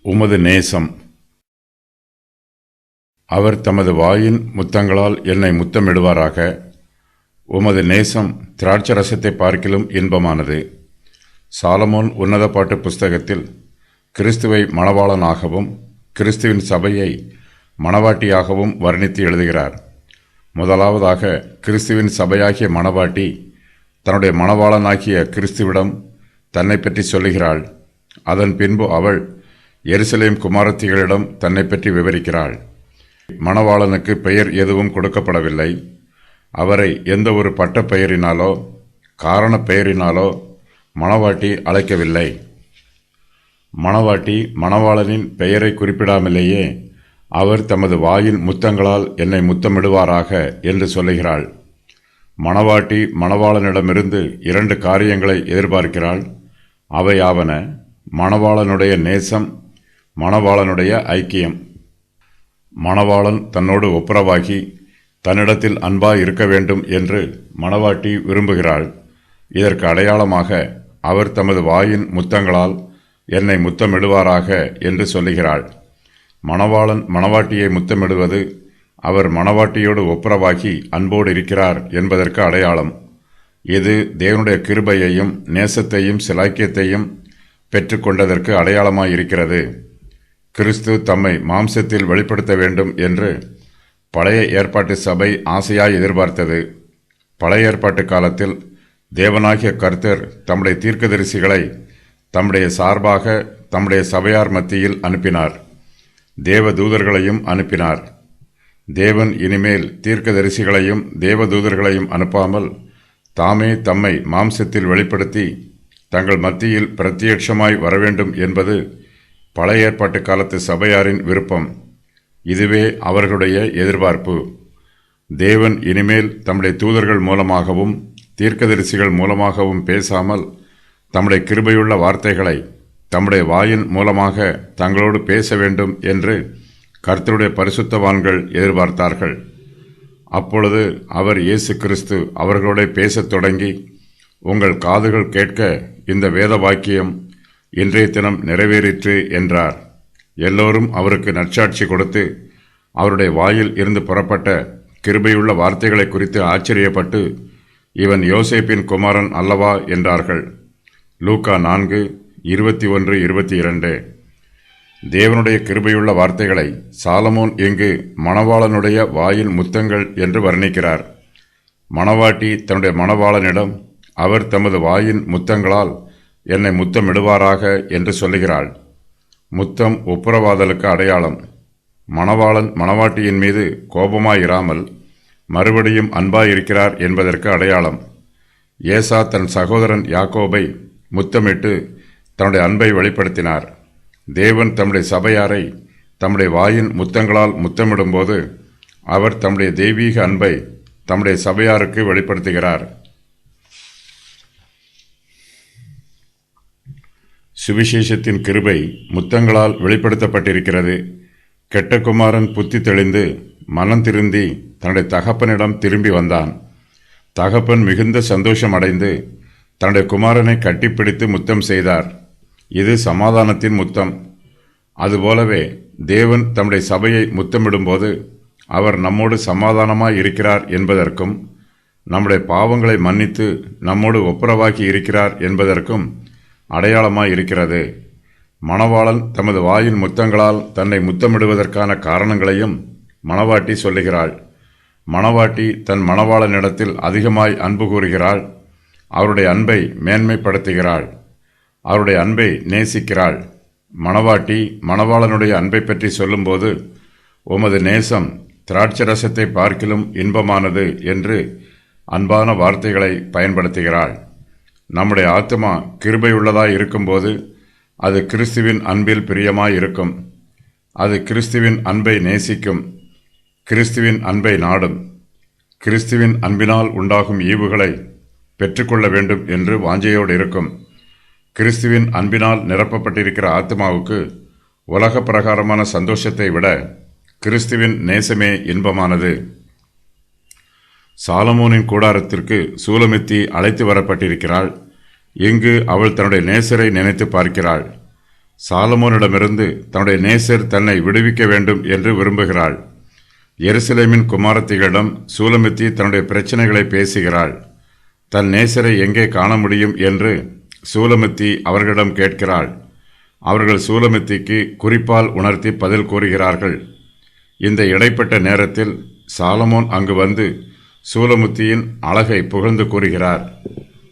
உமது நேசம். அவர் தமது வாயின் முத்தங்களால் என்னை முத்தமிடுவாராக. உமது நேசம் திராட்சரசத்தை பார்க்கிலும் இன்பமானது. சாலமோன் உன்னத பாட்டு புஸ்தகத்தில் கிறிஸ்துவை மணவாளனாகவும் கிறிஸ்துவின் சபையை மணவாட்டியாகவும் வர்ணித்து எழுதுகிறார். முதலாவதாக கிறிஸ்துவின் சபையாகிய மணவாட்டி தன்னுடைய மணவாளனாகிய கிறிஸ்துவிடம் தன்னை பற்றி சொல்லுகிறாள். அதன் பின்பு அவள் எருசலேம் குமாரத்திகளிடம் தன்னை பற்றி விவரிக்கிறாள். மணவாளனுக்கு பெயர் எதுவும் கொடுக்கப்படவில்லை. அவரை எந்த ஒரு பட்ட பெயரினாலோ காரண பெயரினாலோ மணவாட்டி அழைக்கவில்லை. மணவாட்டி மணவாளனின் பெயரை குறிப்பிடாமலேயே அவர் தமது வாயின் முத்தங்களால் என்னை முத்தமிடுவாராக என்று சொல்லுகிறாள். மணவாட்டி மணவாளனிடமிருந்து 2 காரியங்களை எதிர்பார்க்கிறாள். அவையாவன மணவாளனுடைய நேசம், மணவாளனுடைய ஐக்கியம். மணவாளன் தன்னோடு ஒப்புரவாகி தன்னிடத்தில் அன்பாய் இருக்க வேண்டும் என்று மணவாட்டி விரும்புகிறாள். இதற்கு அடையாளமாக அவர் தமது வாயின் முத்தங்களால் என்னை முத்தமிடுவாராக என்று சொல்லுகிறாள். மணவாளன் மணவாட்டியை முத்தமிடுவது அவர் மணவாட்டியோடு ஒப்புரவாகி அன்போடு இருக்கிறார் என்பதற்கு அடையாளம். இது தேவனுடைய கிருபையையும் நேசத்தையும் சிலாக்கியத்தையும் பெற்றுக்கொண்டதற்கு அடையாளமாயிருக்கிறது. கிறிஸ்து தம்மை மாம்சத்தில் வெளிப்படுத்த வேண்டும் என்று பழைய ஏற்பாட்டு சபை ஆசையாய் எதிர்பார்த்தது. பழைய ஏற்பாட்டு காலத்தில் தேவனாகிய கர்த்தர் தம்முடைய தீர்க்கதரிசிகளை தம்முடைய சார்பாக தம்முடைய சபையார் மத்தியில் அனுப்பினார். தேவ தூதர்களையும் அனுப்பினார். தேவன் இனிமேல் தீர்க்கதரிசிகளையும் தேவதூதர்களையும் அனுப்பாமல் தாமே தம்மை மாம்சத்தில் வெளிப்படுத்தி தங்கள் மத்தியில் பிரத்யட்சமாய் வரவேண்டும் என்பது பழைய ஏற்பாட்டு காலத்து சபையாரின் விருப்பம். இதுவே அவர்களுடைய எதிர்பார்ப்பு. தேவன் இனிமேல் தம்முடைய தூதர்கள் மூலமாகவும் தீர்க்கதரிசிகள் மூலமாகவும் பேசாமல் தம்முடைய கிருபையுள்ள வார்த்தைகளை தம்முடைய வாயின் மூலமாக தங்களோடு பேச வேண்டும் என்று கர்த்தருடைய பரிசுத்தவான்கள் எதிர்பார்த்தார்கள். அப்பொழுது அவர் இயேசு கிறிஸ்து அவர்களோட பேசத் தொடங்கி, உங்கள் காதுகள் கேட்க இந்த வேத வாக்கியம் இன்றைய தினம் நிறைவேறிற்று என்றார். எல்லோரும் அவருக்கு நற்சாட்சி கொடுத்து அவருடைய வாயில் இருந்து புறப்பட்ட கிருபையுள்ள வார்த்தைகளை குறித்து ஆச்சரியப்பட்டு, இவன் யோசேப்பின் குமாரன் அல்லவா என்றார்கள். லூக்கா 4:21-22. தேவனுடைய கிருபையுள்ள வார்த்தைகளை சாலமோன் இங்கு மணவாளனுடைய வாயின் முத்தங்கள் என்று வர்ணிக்கிறார். மணவாட்டி தன்னுடைய மணவாளனிடம் அவர் தமது வாயின் முத்தங்களால் என்னை முத்தமிடுவாராக என்று சொல்லுகிறாள். முத்தம் ஒப்புரவாதலுக்கு அடையாளம். மணவாளன் மணவாட்டியின் மீது கோபமாயிராமல் மறுபடியும் அன்பாயிருக்கிறார் என்பதற்கு அடையாளம். ஏசா தன் சகோதரன் யாக்கோபை முத்தமிட்டு தன்னுடைய அன்பை வெளிப்படுத்தினார். தேவன் தம்முடைய சபையாரை தம்முடைய வாயின் முத்தங்களால் முத்தமிடும்போது அவர் தம்முடைய தெய்வீக அன்பை தம்முடைய சபையாருக்கு வெளிப்படுத்துகிறார். சுவிசேஷத்தின் கிருபை முத்தங்களால் வெளிப்படுத்தப்பட்டிருக்கிறது. கெட்ட குமாரன் புத்தி தெளிந்து மனம் திருந்தி தன்னுடைய தகப்பனிடம் திரும்பி வந்தான். தகப்பன் மிகுந்த சந்தோஷம் அடைந்து தன்னுடைய குமாரனை கட்டிப்பிடித்து முத்தம் செய்தார். இது சமாதானத்தின் முத்தம். அதுபோலவே தேவன் தம்முடைய சபையை முத்தமிடும்போது அவர் நம்மோடு சமாதானமாய் இருக்கிறார் என்பதற்கும் நம்முடைய பாவங்களை மன்னித்து நம்மோடு ஒப்புரவாக்கி இருக்கிறார் என்பதற்கும் அடையாளமாய் இருக்கிறது. மணவாளன் தமது வாயின் முத்தங்களால் தன்னை முத்தமிடுவதற்கான காரணங்களையும் மணவாட்டி சொல்லுகிறாள். மணவாட்டி தன் மணவாளனிடத்தில் அதிகமாய் அன்பு கூறுகிறாள். அவருடைய அன்பை மேன்மைப்படுத்துகிறாள். அவருடைய அன்பை நேசிக்கிறாள். மணவாட்டி மணவாளனுடைய அன்பை பற்றி சொல்லும்போது, உமது நேசம் திராட்சரசத்தை பார்க்கிலும் இன்பமானது என்று அன்பான வார்த்தைகளை பயன்படுத்துகிறாள். நம்முடைய ஆத்துமா கிருபையுள்ளதாய் இருக்கும்போது அது கிறிஸ்துவின் அன்பில் பிரியமாய் இருக்கும். அது கிறிஸ்துவின் அன்பை நேசிக்கும். கிறிஸ்துவின் அன்பை நாடும். கிறிஸ்துவின் அன்பினால் உண்டாகும் ஈவுகளை பெற்றுக்கொள்ள வேண்டும் என்று வாஞ்சையோடு இருக்கும். கிறிஸ்துவின் அன்பினால் நிரப்பப்பட்டிருக்கிற ஆத்மாவுக்கு உலக பிரகாரமான சந்தோஷத்தை விட கிறிஸ்துவின் நேசமே இன்பமானது. சாலமோனின் கூடாரத்திற்கு சூலமித்தி அழைத்து வரப்பட்டிருக்கிறாள். இங்கு அவள் தன்னுடைய நேசரை நினைத்து பார்க்கிறாள். சாலமோனிடமிருந்து தன்னுடைய நேசர் தன்னை விடுவிக்க வேண்டும் என்று விரும்புகிறாள். எருசலேமின் குமாரத்திகளிடம் சூலமித்தி தன்னுடைய பிரச்சனைகளை பேசுகிறாள். தன் நேசரை எங்கே காண முடியும் என்று சூலமித்தி அவர்களிடம் கேட்கிறாள். அவர்கள் சூலமித்திக்கு குறிப்பால் உணர்த்தி பதில் கூறுகிறார்கள். இந்த இடைப்பட்ட நேரத்தில் சாலமோன் அங்கு வந்து சூலமுத்தியின் அழகை புகழ்ந்து கூறுகிறார்.